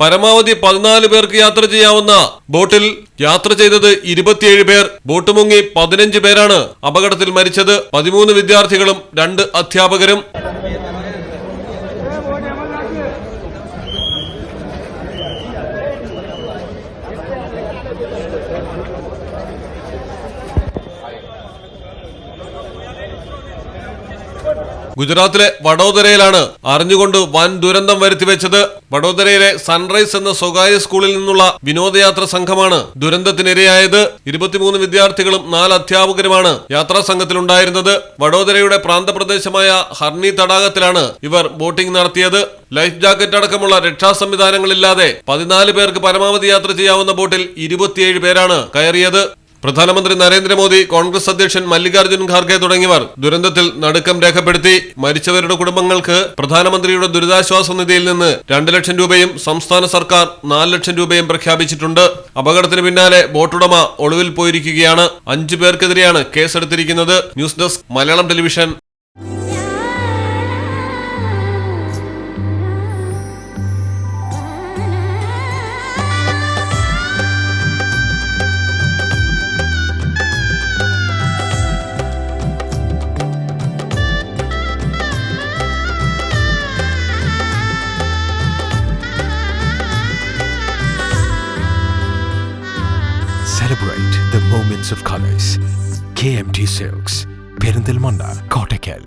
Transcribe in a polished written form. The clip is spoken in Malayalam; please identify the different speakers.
Speaker 1: പരമാവധി 14 പേർക്ക് യാത്ര ചെയ്യാവുന്ന ബോട്ടിൽ യാത്ര ചെയ്തത് 27 പേർ. ബോട്ട് മുങ്ങി 15 പേരാണ് അപകടത്തിൽ മരിച്ചത്. 13 വിദ്യാർത്ഥികളും 2 അധ്യാപകരും. ഗുജറാത്തിലെ വഡോദരയിലാണ് അറിഞ്ഞുകൊണ്ട് വൻ ദുരന്തം വരുത്തിവെച്ചത്. വഡോദരയിലെ സൺറൈസ് എന്ന സ്വകാര്യ സ്കൂളിൽ നിന്നുള്ള വിനോദയാത്ര സംഘമാണ് ദുരന്തത്തിനിരയായത്. 23 വിദ്യാർത്ഥികളും 4 അധ്യാപകരുമാണ് യാത്രാ സംഘത്തിലുണ്ടായിരുന്നത്. വഡോദരയുടെ പ്രാന്തപ്രദേശമായ ഹർണി തടാകത്തിലാണ് ഇവർ ബോട്ടിംഗ് നടത്തിയത്. ലൈഫ് ജാക്കറ്റ് അടക്കമുള്ള രക്ഷാ സംവിധാനങ്ങളില്ലാതെ 14 പേർക്ക് പരമാവധി യാത്ര ചെയ്യാവുന്ന ബോട്ടിൽ 27 പേരാണ് കയറിയത്. പ്രധാനമന്ത്രി നരേന്ദ്രമോദി, കോൺഗ്രസ് അധ്യക്ഷൻ മല്ലികാർജ്ജുൻ ഖാർഗെ തുടങ്ങിയവർ ദുരന്തത്തിൽ നടുക്കം രേഖപ്പെടുത്തി. മരിച്ചവരുടെ കുടുംബങ്ങൾക്ക് പ്രധാനമന്ത്രിയുടെ ദുരിതാശ്വാസ നിധിയിൽ നിന്ന് 2 ലക്ഷം രൂപയും സംസ്ഥാന സർക്കാർ 4 ലക്ഷം രൂപയും പ്രഖ്യാപിച്ചിട്ടുണ്ട്. അപകടത്തിന് പിന്നാലെ ബോട്ടുടമ ഒളിവിൽ പോയിരിക്കുകയാണ്. 5 പേർക്കെതിരെയാണ് കേസെടുത്തിരിക്കുന്നത്. News desk Malayalam television.
Speaker 2: Celebrate the moments of colors. KMT Silks, Perindalmanda, Kottakkal.